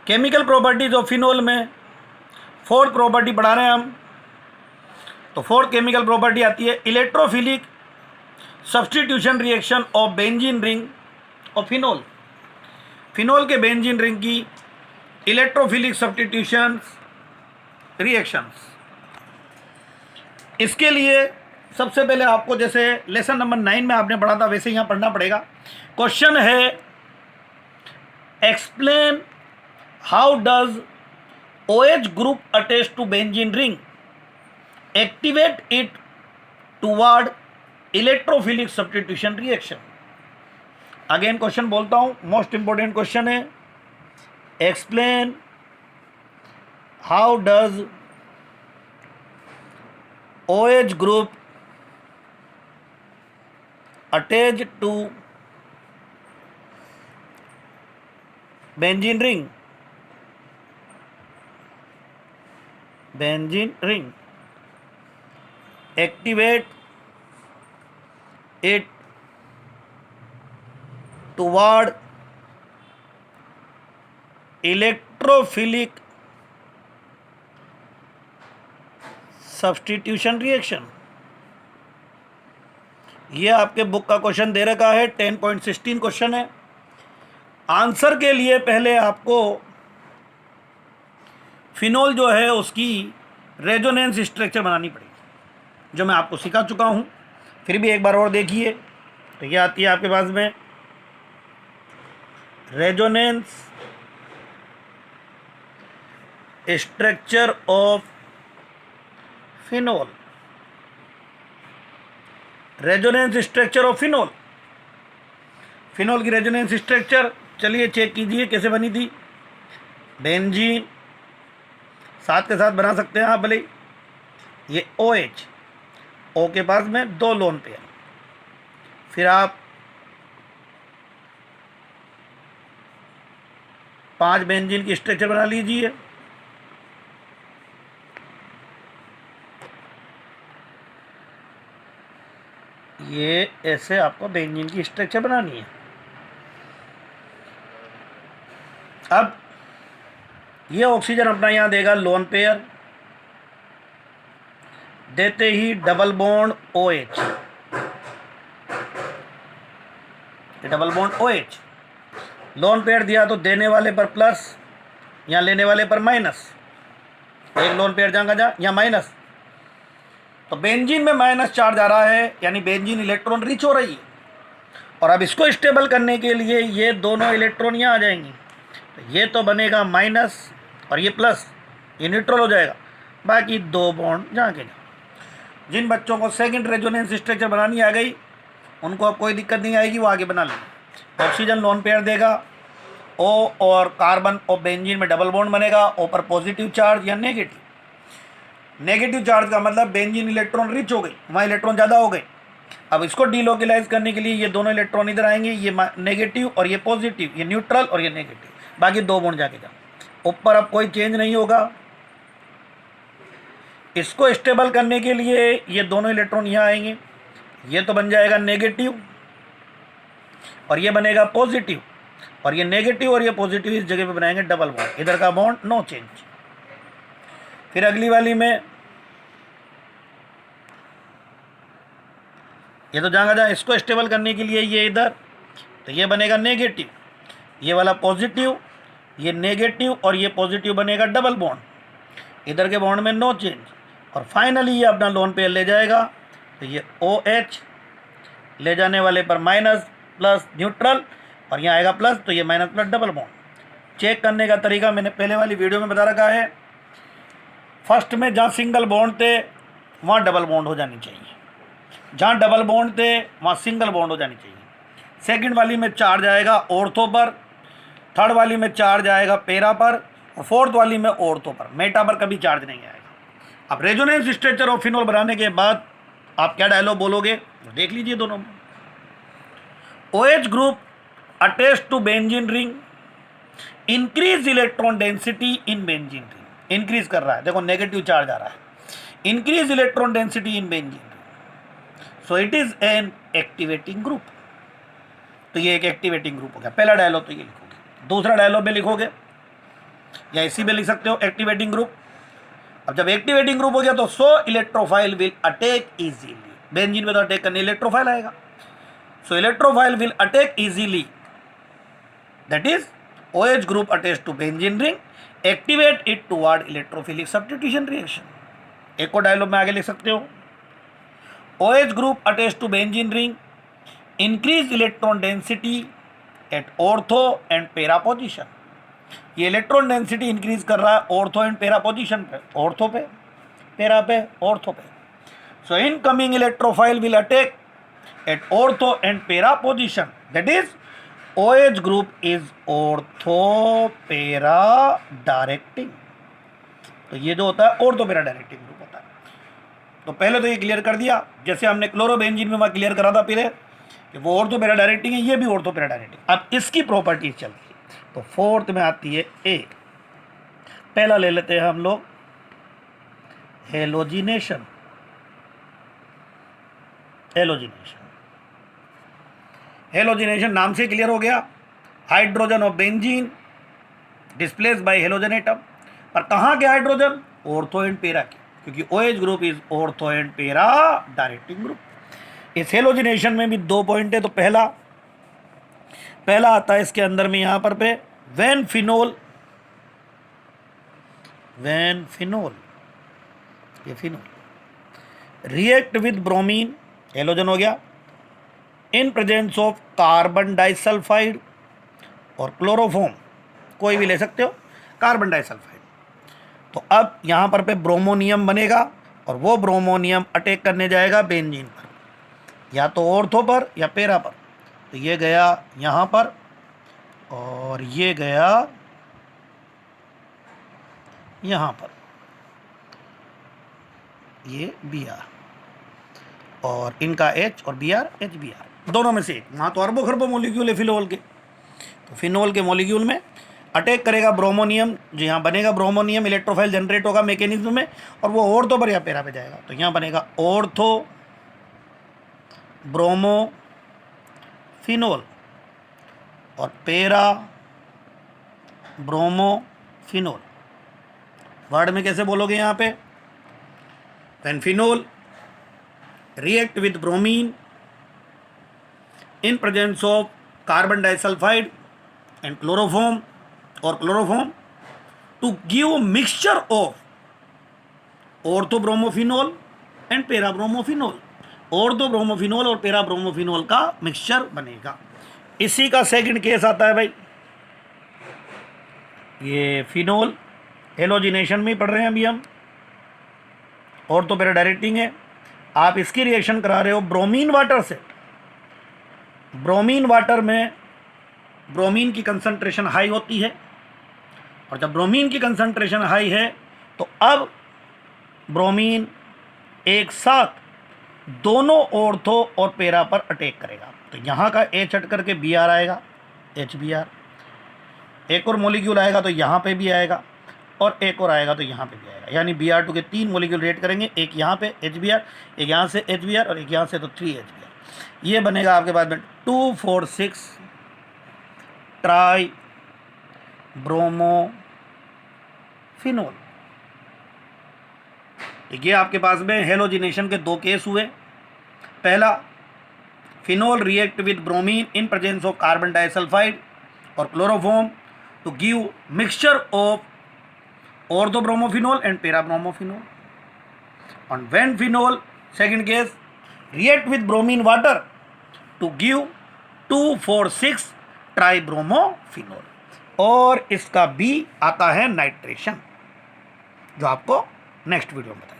Chemical properties of phenol में fourth property पढ़ा रहे हैं हम। तो फोर्थ केमिकल प्रॉपर्टी आती है electrophilic substitution reaction of benzene ring और फिनोल। फिनोल के बेंजीन रिंग की इलेक्ट्रोफिलिक सब्स्टिट्यूशन रिएक्शंस। इसके लिए सबसे पहले आपको जैसे लेसन नंबर 9 में आपने पढ़ा था वैसे यहाँ पढ़ना पड़ेगा। क्वेश्चन है explain how does OH group attach to benzene ring activate it toward electrophilic substitution reaction. Again question बोलता हूं, मोस्ट इंपॉर्टेंट क्वेश्चन है explain how does OH group attach to benzene ring activate it toward electrophilic substitution reaction। ये आपके book का question दे रखा है, 10.16 question है। Answer के लिए पहले आपको फिनोल जो है उसकी रेजोनेंस स्ट्रक्चर बनानी पड़ेगी, जो मैं आपको सिखा चुका हूं। फिर भी एक बार और देखिए। तो ये आती है आपके पास में resonance structure of phenol. Resonance structure of phenol, phenol की रेजोनेंस स्ट्रक्चर चलिए चेक कीजिए कैसे बनी थी। बेंजीन साथ के साथ बना सकते हैं आप भले। ये OH, O के पास में 2 लोन पेयर, फिर आप 5 बेंजीन की स्ट्रक्चर बना लीजिए। ये ऐसे आपको बेंजीन की स्ट्रक्चर बनानी है। अब ये ऑक्सीजन अपना यहां देगा लोन पेयर, देते ही double bond OH, double bond OH। Lone pair दिया तो देने वाले पर प्लस, यहाँ लेने वाले पर माइनस। एक लोन पेयर जाएगा यहाँ माइनस, तो बेंजीन में माइनस चार्ज आ रहा है, यानी बेंजीन इलेक्ट्रॉन रिच हो रही है। और अब इसको स्टेबल करने के लिए ये दोनों इलेक्ट्रॉन यहाँ आ जाएंगी, तो ये तो बनेगा माइनस और ये प्लस, ये न्यूट्रल हो जाएगा। बाकी 2 बॉन्ड जहाँ के। जिन बच्चों को सेकंड रेजोनेंस स्ट्रक्चर बनानी आ गई उनको अब कोई दिक्कत नहीं आएगी, वो आगे बना लेंगे। ऑक्सीजन लोन पेयर देगा, O और कार्बन और बेंजीन में डबल बॉन्ड बनेगा। O पर पॉजिटिव चार्ज या नेगेटिव। नेगेटिव चार्ज का मतलब बेंजीन इलेक्ट्रॉन रिच हो गई, वहाँ इलेक्ट्रॉन ज़्यादा हो गए। अब इसको डीलोकलाइज करने के लिए ये दोनों इलेक्ट्रॉन इधर आएंगे, ये नेगेटिव और ये पॉजिटिव, ये न्यूट्रल और ये नेगेटिव। बाकी 2 बॉन्ड जाके जाओ। ऊपर अब कोई चेंज नहीं होगा। इसको स्टेबल करने के लिए ये दोनों इलेक्ट्रॉन यहाँ आएंगे, ये तो बन जाएगा नेगेटिव और ये बनेगा पॉजिटिव, और ये नेगेटिव और ये पॉजिटिव इस जगह पे बनाएंगे डबल बॉन्ड। इधर का बॉन्ड नो चेंज। फिर अगली वाली में ये तो जाएगा जहाँ, इसको स्टेबल करने के लिए ये इधर, तो ये बनेगा नेगेटिव, ये वाला पॉजिटिव, ये नेगेटिव और ये पॉजिटिव बनेगा डबल बॉन्ड। इधर के बॉन्ड में नो चेंज। और फाइनली ये अपना लोन पेयर ले जाएगा, तो ये OH ले जाने वाले पर माइनस प्लस न्यूट्रल, और यहाँ आएगा प्लस, तो ये minus plus double bond. Check करने का तरीका मैंने पहले वाली वीडियो में बता रखा है। फर्स्ट में जहाँ सिंगल बॉन्ड थे वहाँ डबल बॉन्ड हो जानी चाहिए, जहाँ डबल बॉन्ड थे वहाँ सिंगल बॉन्ड हो जानी चाहिए। सेकंड वाली में चार्ज आएगा ऑर्थो पर, थर्ड वाली में चार्ज आएगा पेरा पर, और फोर्थ वाली में ऑर्थो पर। मेटा पर कभी चार्ज नहीं आएगा। अब रेजोनेंस स्ट्रक्चर ऑफ फिनोल बनाने के बाद आप क्या डायलॉग बोलोगे देख लीजिए दोनों में। OH group attach to benzene ring increase electron density in benzene ring. Increase कर रहा है, देखो नेगेटिव चार्ज आ रहा है। Increase electron density in benzene ring, so it is an activating group. तो ये एक एक्टिवेटिंग ग्रुप हो गया। पहला डायलॉग तो ये लिखोगे। दूसरा डायलॉग में लिखोगे या इसी में लिख सकते हो एक्टिवेटिंग ग्रुप। अब जब एक्टिवेटिंग ग्रुप हो गया तो so electrophile will attack easily, benzene में तो अटैक करने इलेक्ट्रोफाइल आएगा, so electrophile will attack easily, that is OH group attached to benzene ring activate it toward electrophilic substitution reaction। एक और डायलॉग में आगे लिख सकते हो, OH group attached to benzene ring increase electron density at ortho and para position। ये electron density increase कर रहा है ऑर्थो एंड पेरा पोजीशन पे, ऑर्थो पे, पेरा पे, ऑर्थो पे। So incoming electrophile will attack at ortho and para position, that is OH group is ortho para directing. तो ये जो होता है ऑर्थो पेरा डायरेक्टिंग ग्रुप होता है। तो पहले तो ये क्लियर कर दिया, जैसे हमने क्लोरोबेंजीन में वहाँ क्लियर करा था पहले कि वो ऑर्थो पेरा डायरेक्टिंग है, ये भी ऑर्थो पेरा डायरेक्टिंग। अब इसकी प्रॉपर्टीज चलती है, तो फोर्थ में आती है ए। पहला ले लेते हैं हम लोग हेलोजिनेशन। हेलोजिनेशन, हेलोजिनेशन नाम से क्लियर हो गया, hydrogen of benzene displace bye halogen atom. पर कहाँ के हाइड्रोजन? ऑर्थो एंड पेरा के, क्योंकि OH group is ortho and पेरा डायरेक्टिंग ग्रुप। इस हेलोजिनेशन में भी 2 पॉइंट है। तो पहला आता है इसके अंदर में यहाँ पर पे व्हेन फिनोल, ये phenol react with bromine, halogen हो गया, इन प्रेजेंस ऑफ कार्बन डाइसल्फाइड और क्लोरोफॉर्म, कोई भी ले सकते हो, कार्बन डाइसल्फाइड। तो अब यहाँ पर पे ब्रोमोनियम बनेगा और वो ब्रोमोनियम अटैक करने जाएगा बेंजीन पर, या तो ऑर्थो पर या पेरा पर। तो ये गया यहाँ पर और ये गया यहाँ पर, ये Br और इनका H और Br HBr, दोनों में से एक। वहाँ तो अरबों खरबों मॉलिक्यूल है फिनोल के, तो फिनोल के मॉलिक्यूल में अटैक करेगा ब्रोमोनियम, जो यहाँ बनेगा ब्रोमोनियम, इलेक्ट्रोफाइल जनरेट होगा मैकेनिज्म में और वो ऑर्थो पर या पेरा पे जाएगा। तो यहाँ बनेगा ऑर्थो ब्रोमो फिनोल और पेरा ब्रोमो फिनोल। वर्ड में कैसे बोलोगे यहाँ पे? When phenol react with bromine in presence of carbon disulfide and chloroform to give mixture of orthobromophene and parabromophene। ऑर्थोब्रोमोफिनोल और पेराब्रोमोफिनोल का मिक्सचर बनेगा। इसी का सेकंड केस आता है भाई, ये फिनोल हेलोजिनेशन में पढ़ रहे हैं अभी हम, ऑर्थो पेरा डायरेक्टिंग है। आप इसकी रिएक्शन करा रहे हो ब्रोमीन वाटर से। ब्रोमीन वाटर में ब्रोमीन की कंसंट्रेशन हाई होती है और जब ब्रोमीन की कंसंट्रेशन हाई है तो अब ब्रोमीन एक साथ दोनों ऑर्थो और पेरा पर अटैक करेगा। तो यहाँ का H हट करके Br आएगा, HBr। एक और मॉलिक्यूल आएगा तो यहाँ पे भी आएगा और एक और आएगा तो यहाँ पे भी आएगा, यानी Br2 के 3 मॉलिक्यूल रेट करेंगे, एक यहाँ पे HBr, एक यहाँ से HBr और एक यहाँ से, तो 3HBr। ये बनेगा आपके पास में 2,4,6 ट्राई ब्रोमोफिनोल। ये आपके पास में हेलोजिनेशन के 2 केस हुए। पहला, phenol react with bromine in presence of carbon disulphide और chloroform to give mixture of orthobromophene and parabromophene। And when phenol, second case, react with bromine water to give 2,4,6 ट्राइब्रोमोफिनोल। और इसका B आता है नाइट्रेशन, जो आपको नेक्स्ट वीडियो में बताएंगे।